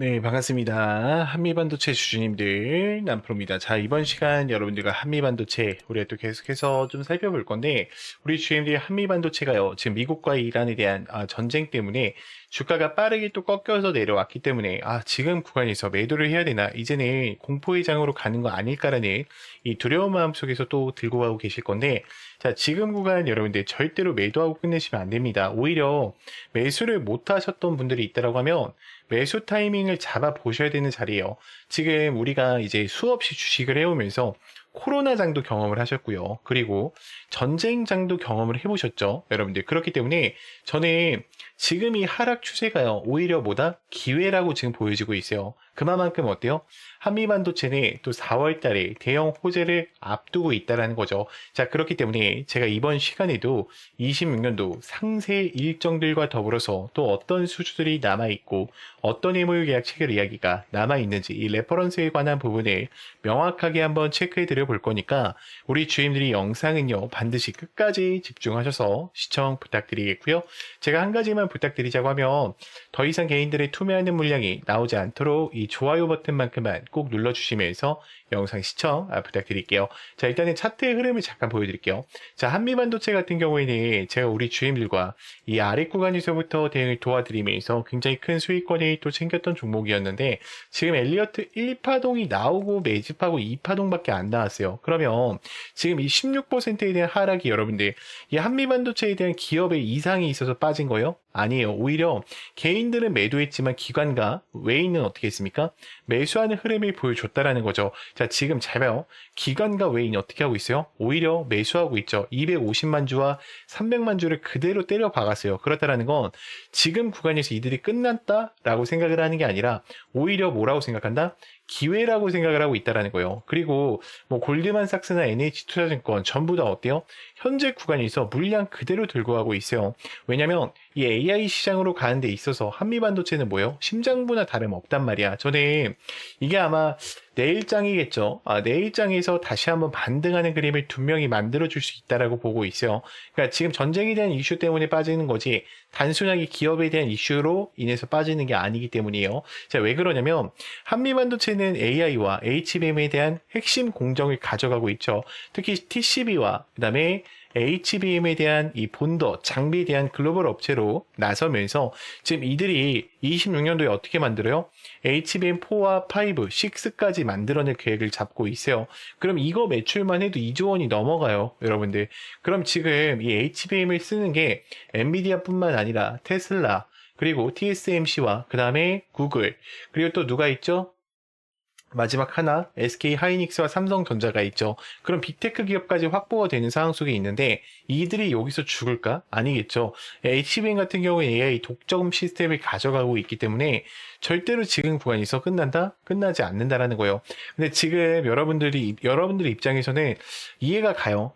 네, 반갑습니다. 한미반도체 주주님들, 남프로입니다. 자, 이번 시간 여러분들과 한미반도체, 우리가 또 계속해서 좀 살펴볼 건데, 우리 주주님들이 한미반도체가요, 지금 미국과 이란에 대한 전쟁 때문에 주가가 빠르게 또 꺾여서 내려왔기 때문에, 지금 구간에서 매도를 해야 되나, 이제는 공포의 장으로 가는 거 아닐까라는 이 두려운 마음 속에서 또 들고 가고 계실 건데, 자, 지금 구간 여러분들 절대로 매도하고 끝내시면 안 됩니다. 오히려 매수를 못 하셨던 분들이 있다라고 하면, 매수 타이밍을 잡아 보셔야 되는 자리예요. 지금 우리가 이제 수없이 주식을 해오면서 코로나장도 경험을 하셨고요. 그리고 전쟁장도 경험을 해보셨죠. 여러분들. 그렇기 때문에 저는 지금 이 하락 추세가요. 오히려 뭐다? 기회라고 지금 보여지고 있어요. 그만큼 어때요? 한미반도체는 또 4월 달에 대형 호재를 앞두고 있다는 거죠. 자, 그렇기 때문에 제가 이번 시간에도 26년도 상세 일정들과 더불어서 또 어떤 수주들이 남아있고 어떤 해물 계약 체결 이야기가 남아있는지 이 레퍼런스에 관한 부분을 명확하게 한번 체크해 드려 볼 거니까 우리 주임들이 영상은요 반드시 끝까지 집중하셔서 시청 부탁드리겠고요. 제가 한 가지만 부탁드리자고 하면 더 이상 개인들의 투매하는 물량이 나오지 않도록 이 좋아요 버튼만큼만 꼭 눌러주시면서 영상 시청 부탁드릴게요. 자, 일단은 차트의 흐름을 잠깐 보여드릴게요. 자, 한미반도체 같은 경우에는 제가 우리 주임들과 이 아래 구간에서부터 대응을 도와드리면서 굉장히 큰 수익권을 또 챙겼던 종목이었는데 지금 엘리어트 1파동이 나오고 매집하고 2파동밖에 안 나왔어요. 그러면 지금 이 16%에 대한 하락이 여러분들 이 한미반도체에 대한 기업의 이상이 있어서 빠진 거예요? 아니에요. 오히려 개인들은 매도했지만 기관과 외인은 어떻게 했습니까? 매수하는 흐름을 보여줬다라는 거죠. 자, 지금 잘 봐요. 기관과 외인이 어떻게 하고 있어요? 오히려 매수하고 있죠. 250만 주와 300만 주를 그대로 때려 박았어요. 그렇다라는 건 지금 구간에서 이들이 끝났다라고 생각을 하는 게 아니라 오히려 뭐라고 생각한다? 기회라고 생각을 하고 있다라는 거예요. 그리고 뭐 골드만삭스나 NH투자증권 전부 다 어때요? 현재 구간에서 물량 그대로 들고 가고 있어요. 왜냐면 이 AI 시장으로 가는 데 있어서 한미반도체는 뭐예요? 심장부나 다름없단 말이야. 저는 이게 아마 내일장이겠죠. 내일장에서 다시 한번 반등하는 그림을 분명히 만들어줄 수 있다라고 보고 있어요. 그러니까 지금 전쟁에 대한 이슈 때문에 빠지는 거지 단순하게 기업에 대한 이슈로 인해서 빠지는 게 아니기 때문이에요. 자, 왜 그러냐면 한미반도체는 AI와 HBM에 대한 핵심 공정을 가져가고 있죠. 특히 TCB와 그다음에 HBM에 대한 이 본더, 장비에 대한 글로벌 업체로 나서면서 지금 이들이 26년도에 어떻게 만들어요? HBM4와 5, 6까지 만들어낼 계획을 잡고 있어요. 그럼 이거 매출만 해도 2조 원이 넘어가요, 여러분들. 그럼 지금 이 HBM을 쓰는 게 엔비디아뿐만 아니라 테슬라, 그리고 TSMC와 그 다음에 구글, 그리고 또 누가 있죠? 마지막 하나 SK 하이닉스와 삼성전자가 있죠. 그럼 빅테크 기업까지 확보가 되는 상황 속에 있는데 이들이 여기서 죽을까? 아니겠죠. HBM 같은 경우에 AI 독점 시스템을 가져가고 있기 때문에 절대로 지금 구간에서 끝난다? 끝나지 않는다라는 거예요. 근데 지금 여러분들 입장에서는 이해가 가요.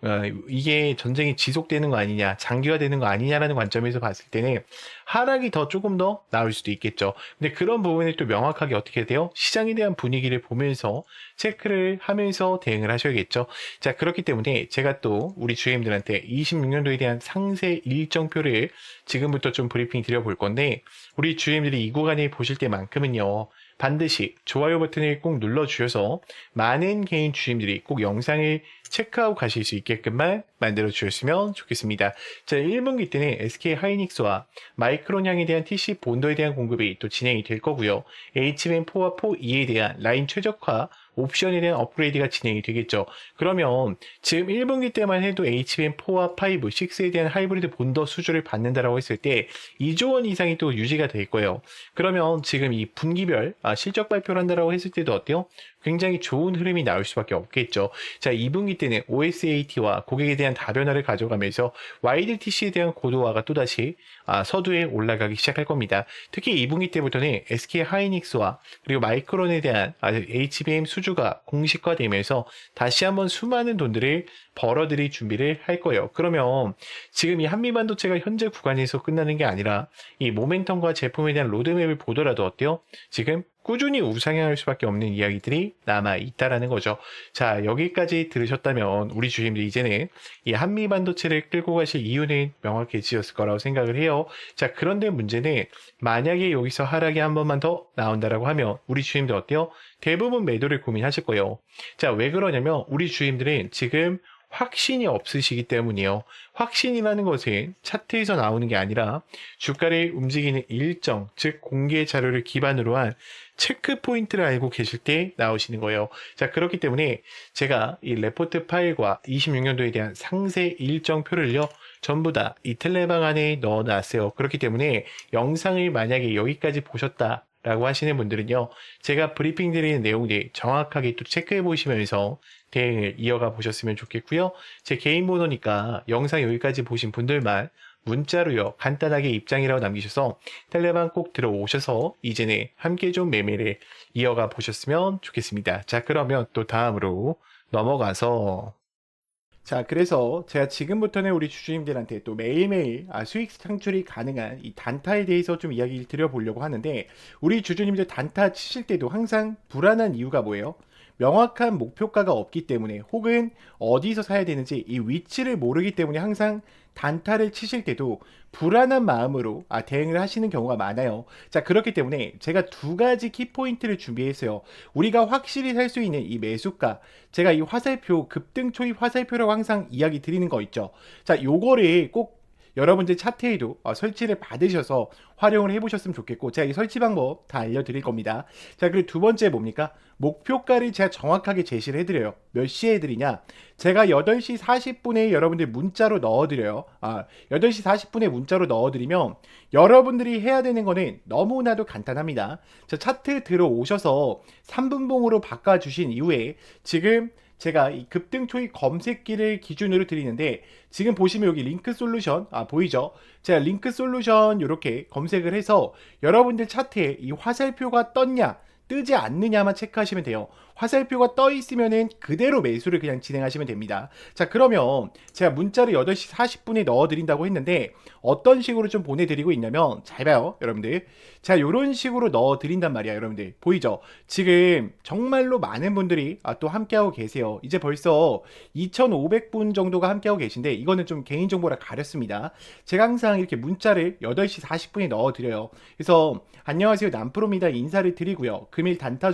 이게 전쟁이 지속되는 거 아니냐, 장기화되는 거 아니냐라는 관점에서 봤을 때는 하락이 더 조금 더 나올 수도 있겠죠. 근데 그런 부분을 또 명확하게 어떻게 돼요? 시장에 대한 분위기를 보면서 체크를 하면서 대응을 하셔야겠죠. 자, 그렇기 때문에 제가 또 우리 주임들한테 26년도에 대한 상세 일정표를 지금부터 좀 브리핑 드려볼 건데 우리 주임들이 이 구간에 보실 때만큼은요. 반드시 좋아요 버튼을 꼭 눌러주셔서 많은 개인 주임들이 꼭 영상을 체크하고 가실 수 있게끔만 만들어 주셨으면 좋겠습니다. 자, 1분기 때는 SK 하이닉스와 마이크론 향에 대한 TC 본도에 대한 공급이 또 진행이 될 거고요. HBM4와 4E에 대한 라인 최적화 옵션에 대한 업그레이드가 진행이 되겠죠. 그러면 지금 1분기 때만 해도 HBM4와 5, 6에 대한 하이브리드 본더 수주를 받는다라고 했을 때 2조 원 이상이 또 유지가 될 거예요. 그러면 지금 이 분기별 실적 발표를 한다라고 했을 때도 어때요? 굉장히 좋은 흐름이 나올 수밖에 없겠죠. 자, 2분기 때는 OSAT와 고객에 대한 다변화를 가져가면서 YDTC에 대한 고도화가 또다시 서두에 올라가기 시작할 겁니다. 특히 2분기 때부터는 SK 하이닉스와 그리고 마이크론에 대한 HBM 수주가 공식화되면서 다시 한번 수많은 돈들을 벌어들일 준비를 할 거예요. 그러면 지금 이 한미반도체가 현재 구간에서 끝나는 게 아니라 이 모멘텀과 제품에 대한 로드맵을 보더라도 어때요? 지금 꾸준히 우상향할 수밖에 없는 이야기들이 남아 있다라는 거죠. 자, 여기까지 들으셨다면 우리 주님들 이제는 이 한미 반도체를 끌고 가실 이유는 명확해지셨을 거라고 생각을 해요. 자, 그런데 문제는 만약에 여기서 하락이 한 번만 더 나온다라고 하면 우리 주님들 어때요? 대부분 매도를 고민하실 거예요. 자, 왜 그러냐면 우리 주님들은 지금 확신이 없으시기 때문이에요. 확신이라는 것은 차트에서 나오는 게 아니라 주가를 움직이는 일정, 즉 공개 자료를 기반으로 한 체크 포인트를 알고 계실 때 나오시는 거예요. 자, 그렇기 때문에 제가 이 레포트 파일과 26년도에 대한 상세 일정표를요, 전부 다 이 텔레방 안에 넣어놨어요. 그렇기 때문에 영상을 만약에 여기까지 보셨다 라고 하시는 분들은요, 제가 브리핑 드리는 내용들 정확하게 또 체크해 보시면서 대응을 이어가 보셨으면 좋겠고요. 제 개인 번호니까 영상 여기까지 보신 분들만 문자로요, 간단하게 입장이라고 남기셔서 텔레방 꼭 들어오셔서 이제는 함께 좀 매매를 이어가 보셨으면 좋겠습니다. 자, 그러면 또 다음으로 넘어가서 자, 그래서 제가 지금부터는 우리 주주님들한테 또 매일매일 수익 창출이 가능한 이 단타에 대해서 좀 이야기를 드려보려고 하는데, 우리 주주님들 단타 치실 때도 항상 불안한 이유가 뭐예요? 명확한 목표가가 없기 때문에, 혹은 어디서 사야 되는지 이 위치를 모르기 때문에 항상 단타를 치실 때도 불안한 마음으로 대응을 하시는 경우가 많아요. 자, 그렇기 때문에 제가 두 가지 키포인트를 준비했어요. 우리가 확실히 살 수 있는 이 매수가, 제가 이 화살표, 급등 초입 화살표라고 항상 이야기 드리는 거 있죠. 자, 요거를 꼭 여러분들 차트에도 설치를 받으셔서 활용을 해보셨으면 좋겠고, 제가 이 설치 방법 다 알려드릴 겁니다. 자, 그리고 두 번째 뭡니까? 목표가를 제가 정확하게 제시를 해드려요. 몇 시에 해드리냐? 제가 8시 40분에 여러분들 문자로 넣어드려요. 8시 40분에 문자로 넣어드리면 여러분들이 해야 되는 거는 너무나도 간단합니다. 자, 차트 들어오셔서 3분봉으로 바꿔주신 이후에 지금 제가 이 급등 초입 검색기를 기준으로 드리는데, 지금 보시면 여기 링크 솔루션 보이죠? 제가 링크 솔루션 이렇게 검색을 해서 여러분들 차트에 이 화살표가 떴냐 뜨지 않느냐만 체크하시면 돼요. 화살표가 떠 있으면은 그대로 매수를 그냥 진행하시면 됩니다. 자, 그러면 제가 문자를 8시 40분에 넣어드린다고 했는데 어떤 식으로 좀 보내드리고 있냐면, 잘 봐요 여러분들. 자, 이런 식으로 넣어드린단 말이야. 여러분들 보이죠? 지금 정말로 많은 분들이 또 함께하고 계세요. 이제 벌써 2,500분 정도가 함께하고 계신데, 이거는 좀 개인정보라 가렸습니다. 제가 항상 이렇게 문자를 8시 40분에 넣어드려요. 그래서 안녕하세요 남프로입니다 인사를 드리고요, 금일 단타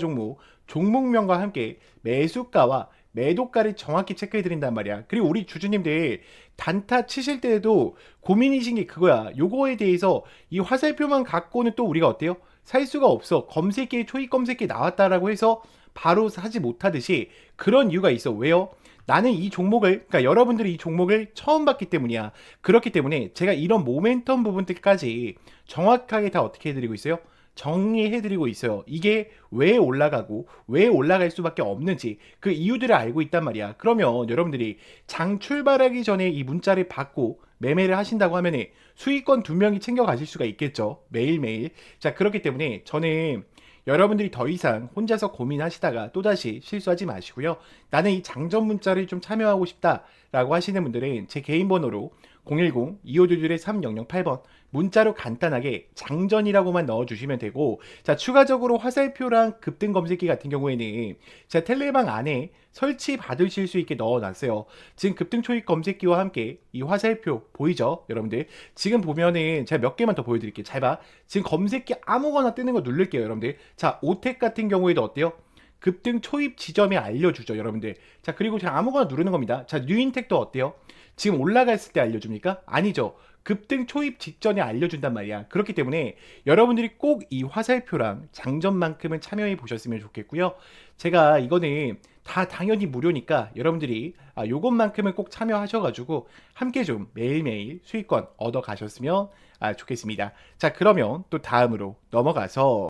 종목명과 함께 매수가와 매도가를 정확히 체크해 드린단 말이야. 그리고 우리 주주님들 단타 치실 때에도 고민이신 게 그거야. 요거에 대해서 이 화살표만 갖고는 또 우리가 어때요? 살 수가 없어. 검색기에 초입 검색기 나왔다라고 해서 바로 사지 못하듯이 그런 이유가 있어. 왜요? 나는 이 종목을, 그러니까 여러분들이 이 종목을 처음 봤기 때문이야. 그렇기 때문에 제가 이런 모멘텀 부분들까지 정확하게 다 어떻게 해드리고 있어요? 정리해드리고 있어요. 이게 왜 올라가고 왜 올라갈 수밖에 없는지 그 이유들을 알고 있단 말이야. 그러면 여러분들이 장 출발하기 전에 이 문자를 받고 매매를 하신다고 하면 수익권 두 명이 챙겨가실 수가 있겠죠. 매일매일. 자, 그렇기 때문에 저는 여러분들이 더 이상 혼자서 고민하시다가 또다시 실수하지 마시고요. 나는 이 장전 문자를 좀 참여하고 싶다라고 하시는 분들은 제 개인 번호로 010-2522-3008번 문자로 간단하게 장전이라고만 넣어주시면 되고, 자, 추가적으로 화살표랑 급등 검색기 같은 경우에는 제가 텔레방 안에 설치 받으실 수 있게 넣어놨어요. 지금 급등 초입 검색기와 함께 이 화살표 보이죠 여러분들? 지금 보면은 제가 몇 개만 더 보여드릴게요. 잘 봐. 지금 검색기 아무거나 뜨는 거 누를게요 여러분들. 자, 오텍 같은 경우에도 어때요? 급등 초입 지점에 알려주죠 여러분들. 자, 그리고 제가 아무거나 누르는 겁니다. 자, 뉴인텍도 어때요? 지금 올라갔을 때 알려줍니까? 아니죠. 급등 초입 직전에 알려준단 말이야. 그렇기 때문에 여러분들이 꼭 이 화살표랑 장전만큼은 참여해 보셨으면 좋겠고요. 제가 이거는 다 당연히 무료니까 여러분들이 요것만큼은 꼭 참여하셔가지고 함께 좀 매일매일 수익권 얻어 가셨으면 좋겠습니다. 자, 그러면 또 다음으로 넘어가서,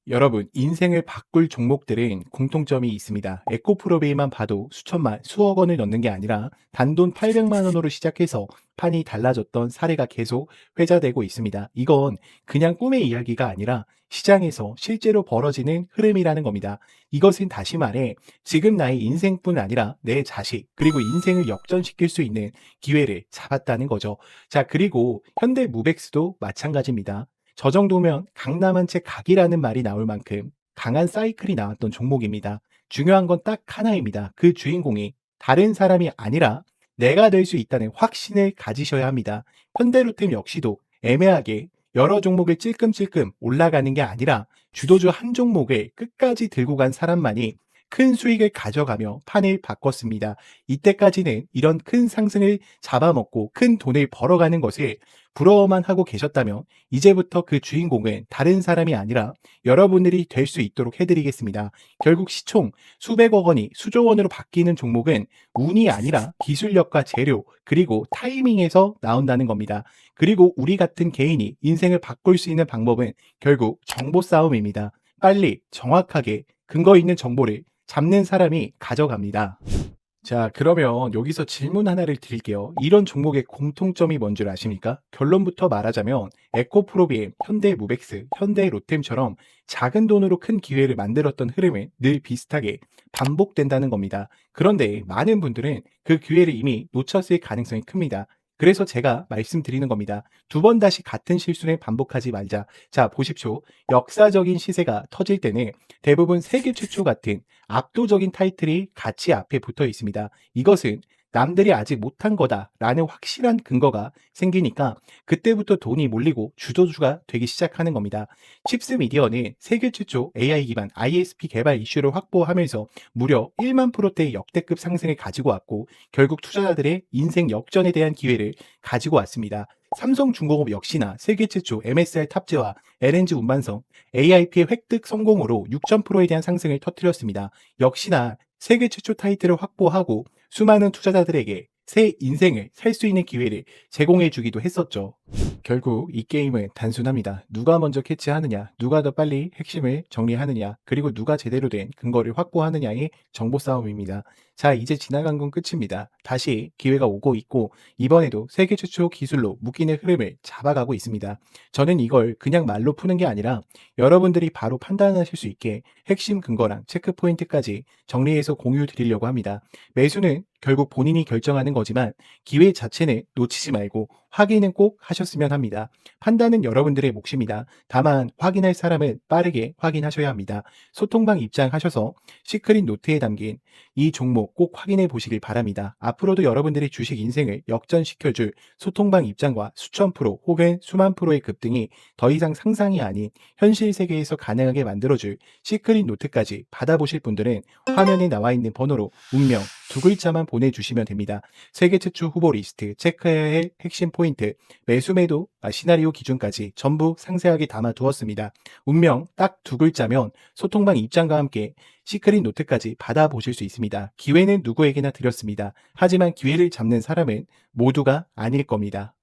여러분, 인생을 바꿀 종목들은 공통점이 있습니다. 에코프로베이만 봐도 수천만, 수억 원을 넣는 게 아니라 단돈 800만 원으로 시작해서 판이 달라졌던 사례가 계속 회자되고 있습니다. 이건 그냥 꿈의 이야기가 아니라 시장에서 실제로 벌어지는 흐름이라는 겁니다. 이것은 다시 말해 지금 나의 인생뿐 아니라 내 자식, 그리고 인생을 역전시킬 수 있는 기회를 잡았다는 거죠. 자, 그리고 현대무백스도 마찬가지입니다. 저 정도면 강남 한 채 각이라는 말이 나올 만큼 강한 사이클이 나왔던 종목입니다. 중요한 건 딱 하나입니다. 그 주인공이 다른 사람이 아니라 내가 될 수 있다는 확신을 가지셔야 합니다. 현대로템 역시도 애매하게 여러 종목을 찔끔찔끔 올라가는 게 아니라 주도주 한 종목을 끝까지 들고 간 사람만이 큰 수익을 가져가며 판을 바꿨습니다. 이때까지는 이런 큰 상승을 잡아먹고 큰 돈을 벌어가는 것을 부러워만 하고 계셨다면 이제부터 그 주인공은 다른 사람이 아니라 여러분들이 될 수 있도록 해드리겠습니다. 결국 시총 수백억 원이 수조 원으로 바뀌는 종목은 운이 아니라 기술력과 재료 그리고 타이밍에서 나온다는 겁니다. 그리고 우리 같은 개인이 인생을 바꿀 수 있는 방법은 결국 정보 싸움입니다. 빨리 정확하게 근거 있는 정보를 잡는 사람이 가져갑니다. 자, 그러면 여기서 질문 하나를 드릴게요. 이런 종목의 공통점이 뭔 줄 아십니까? 결론부터 말하자면 에코프로비엠, 현대무벡스, 현대로템처럼 작은 돈으로 큰 기회를 만들었던 흐름은 늘 비슷하게 반복된다는 겁니다. 그런데 많은 분들은 그 기회를 이미 놓쳤을 가능성이 큽니다. 그래서 제가 말씀드리는 겁니다. 두 번 다시 같은 실수를 반복하지 말자. 자, 보십시오. 역사적인 시세가 터질 때는 대부분 세계 최초 같은 압도적인 타이틀이 같이 앞에 붙어 있습니다. 이것은 남들이 아직 못한 거다라는 확실한 근거가 생기니까 그때부터 돈이 몰리고 주도주가 되기 시작하는 겁니다. 칩스 미디어는 세계 최초 AI 기반 ISP 개발 이슈를 확보하면서 무려 1만 프로대의 역대급 상승을 가지고 왔고 결국 투자자들의 인생 역전에 대한 기회를 가지고 왔습니다. 삼성중공업 역시나 세계 최초 MSR 탑재와 LNG 운반성 AIP의 획득 성공으로 6,000%에 대한 상승을 터뜨렸습니다. 역시나 세계 최초 타이틀을 확보하고 수많은 투자자들에게 새 인생을 살 수 있는 기회를 제공해 주기도 했었죠. 결국 이 게임은 단순합니다. 누가 먼저 캐치하느냐, 누가 더 빨리 핵심을 정리하느냐, 그리고 누가 제대로 된 근거를 확보하느냐의 정보 싸움입니다. 자, 이제 지나간 건 끝입니다. 다시 기회가 오고 있고 이번에도 세계 최초 기술로 묶이는 흐름을 잡아가고 있습니다. 저는 이걸 그냥 말로 푸는 게 아니라 여러분들이 바로 판단하실 수 있게 핵심 근거랑 체크 포인트까지 정리해서 공유 드리려고 합니다. 매수는 결국 본인이 결정하는 거지만 기회 자체는 놓치지 말고 확인은 꼭 하셨으면 합니다. 판단은 여러분들의 몫입니다. 다만 확인할 사람은 빠르게 확인하셔야 합니다. 소통방 입장하셔서 시크릿 노트에 담긴 이 종목 꼭 확인해 보시길 바랍니다. 앞으로도 여러분들의 주식 인생을 역전시켜줄 소통방 입장과 수천 프로 혹은 수만 프로의 급등이 더 이상 상상이 아닌 현실 세계에서 가능하게 만들어줄 시크릿 노트까지 받아보실 분들은 화면에 나와 있는 번호로 운명 두 글자만 보내주시면 됩니다. 세계 최초 후보 리스트, 체크해야 할 핵심 포인트, 매수 매도, 시나리오 기준까지 전부 상세하게 담아두었습니다. 운명 딱 두 글자면 소통방 입장과 함께 시크릿 노트까지 받아보실 수 있습니다. 기회는 누구에게나 드렸습니다. 하지만 기회를 잡는 사람은 모두가 아닐 겁니다.